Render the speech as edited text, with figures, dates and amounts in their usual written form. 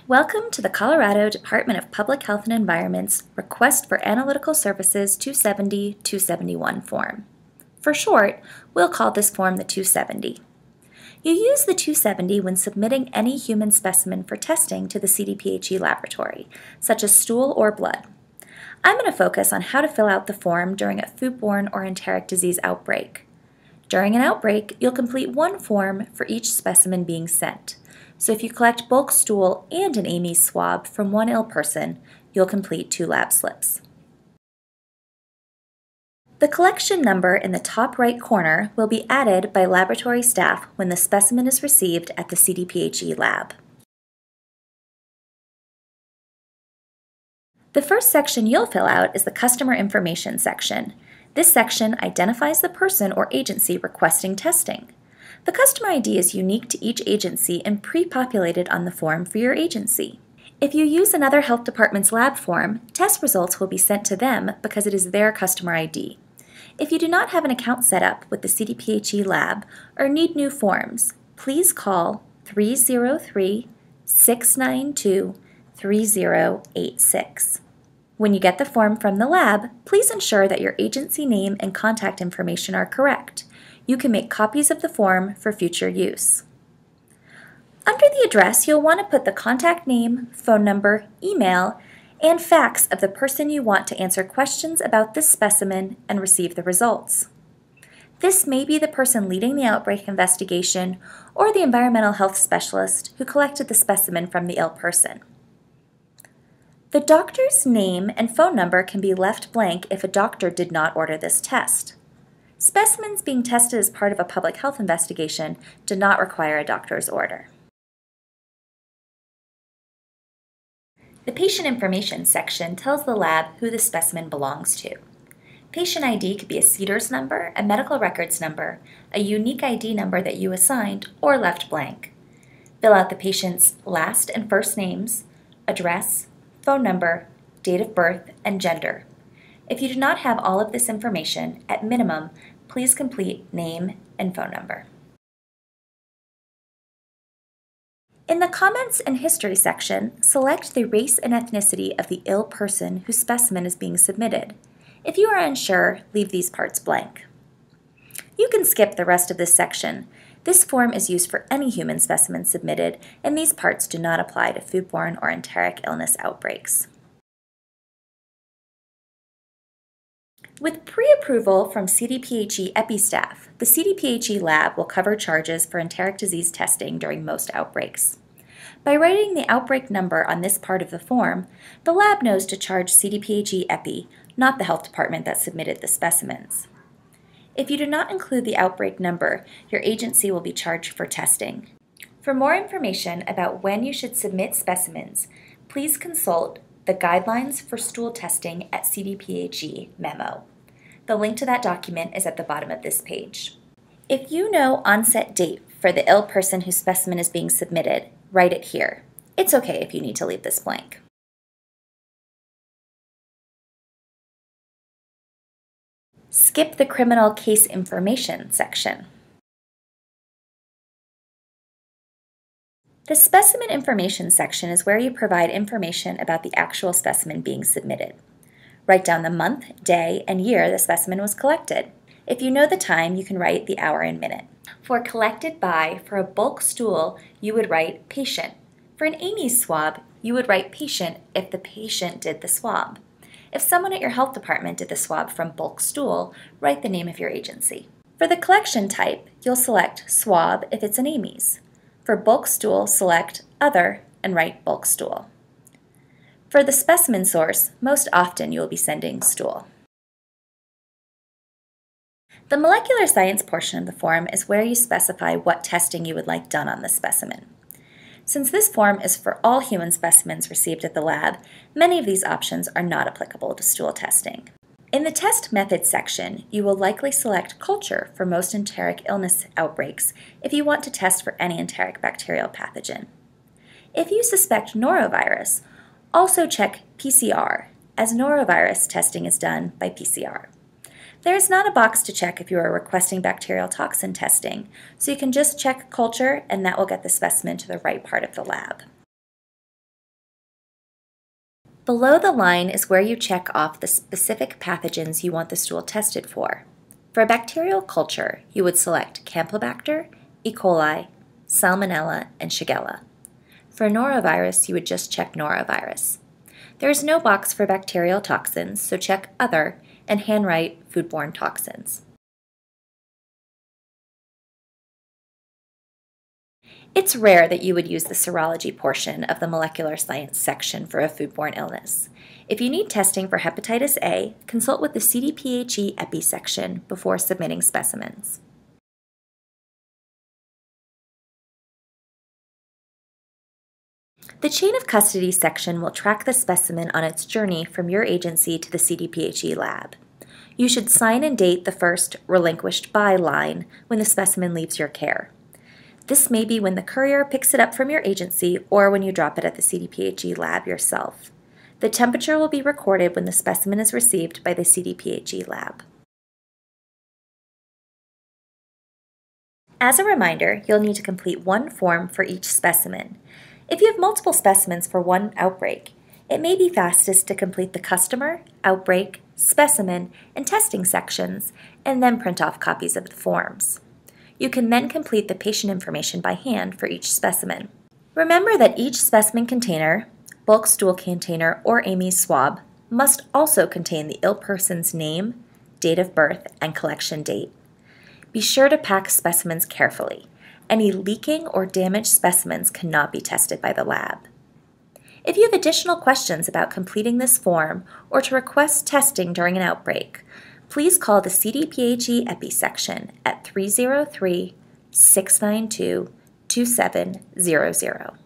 Welcome to the Colorado Department of Public Health and Environment's Request for Analytical Services 270-271 form. For short, we'll call this form the 270. You use the 270 when submitting any human specimen for testing to the CDPHE laboratory, such as stool or blood. I'm going to focus on how to fill out the form during a foodborne or enteric disease outbreak. During an outbreak, you'll complete one form for each specimen being sent. So if you collect bulk stool and an Ames swab from one ill person, you'll complete 2 lab slips. The collection number in the top right corner will be added by laboratory staff when the specimen is received at the CDPHE lab. The first section you'll fill out is the customer information section. This section identifies the person or agency requesting testing. The customer ID is unique to each agency and pre-populated on the form for your agency. If you use another health department's lab form, test results will be sent to them because it is their customer ID. If you do not have an account set up with the CDPHE lab or need new forms, please call 303-692-3086. When you get the form from the lab, please ensure that your agency name and contact information are correct. You can make copies of the form for future use. Under the address, you'll want to put the contact name, phone number, email, and fax of the person you want to answer questions about this specimen and receive the results. This may be the person leading the outbreak investigation or the environmental health specialist who collected the specimen from the ill person. The doctor's name and phone number can be left blank if a doctor did not order this test. Specimens being tested as part of a public health investigation do not require a doctor's order. The patient information section tells the lab who the specimen belongs to. Patient ID could be a CDERS number, a medical records number, a unique ID number that you assigned, or left blank. Fill out the patient's last and first names, address, phone number, date of birth, and gender. If you do not have all of this information, at minimum, please complete name and phone number. In the Comments and History section, select the race and ethnicity of the ill person whose specimen is being submitted. If you are unsure, leave these parts blank. You can skip the rest of this section. This form is used for any human specimen submitted, and these parts do not apply to foodborne or enteric illness outbreaks. With pre-approval from CDPHE EPI staff, the CDPHE lab will cover charges for enteric disease testing during most outbreaks. By writing the outbreak number on this part of the form, the lab knows to charge CDPHE EPI, not the health department that submitted the specimens. If you do not include the outbreak number, your agency will be charged for testing. For more information about when you should submit specimens, please consult the Guidelines for Stool Testing at CDPHE memo. The link to that document is at the bottom of this page. If you know onset date for the ill person whose specimen is being submitted, write it here. It's okay if you need to leave this blank. Skip the criminal case information section. The specimen information section is where you provide information about the actual specimen being submitted. Write down the month, day, and year the specimen was collected. If you know the time, you can write the hour and minute. For collected by, for a bulk stool, you would write patient. For an Ames swab, you would write patient if the patient did the swab. If someone at your health department did the swab from bulk stool, write the name of your agency. For the collection type, you'll select swab if it's an Ames. For bulk stool, select Other and write bulk stool. For the specimen source, most often you will be sending stool. The molecular science portion of the form is where you specify what testing you would like done on the specimen. Since this form is for all human specimens received at the lab, many of these options are not applicable to stool testing. In the Test Methods section, you will likely select culture for most enteric illness outbreaks if you want to test for any enteric bacterial pathogen. If you suspect norovirus, also check PCR, as norovirus testing is done by PCR. There is not a box to check if you are requesting bacterial toxin testing, so you can just check culture and that will get the specimen to the right part of the lab. Below the line is where you check off the specific pathogens you want the stool tested for. For a bacterial culture, you would select Campylobacter, E. coli, Salmonella, and Shigella. For norovirus, you would just check norovirus. There is no box for bacterial toxins, so check Other and handwrite foodborne toxins. It's rare that you would use the serology portion of the molecular science section for a foodborne illness. If you need testing for hepatitis A, consult with the CDPHE EPI section before submitting specimens. The chain of custody section will track the specimen on its journey from your agency to the CDPHE lab. You should sign and date the first relinquished by line when the specimen leaves your care. This may be when the courier picks it up from your agency or when you drop it at the CDPHE lab yourself. The temperature will be recorded when the specimen is received by the CDPHE lab. As a reminder, you'll need to complete one form for each specimen. If you have multiple specimens for one outbreak, it may be fastest to complete the customer, outbreak, specimen, and testing sections, and then print off copies of the forms. You can then complete the patient information by hand for each specimen. Remember that each specimen container, bulk stool container, or Amy's swab must also contain the ill person's name, date of birth, and collection date. Be sure to pack specimens carefully. Any leaking or damaged specimens cannot be tested by the lab. If you have additional questions about completing this form or to request testing during an outbreak, please call the CDPHE EPI section at 303-692-2700.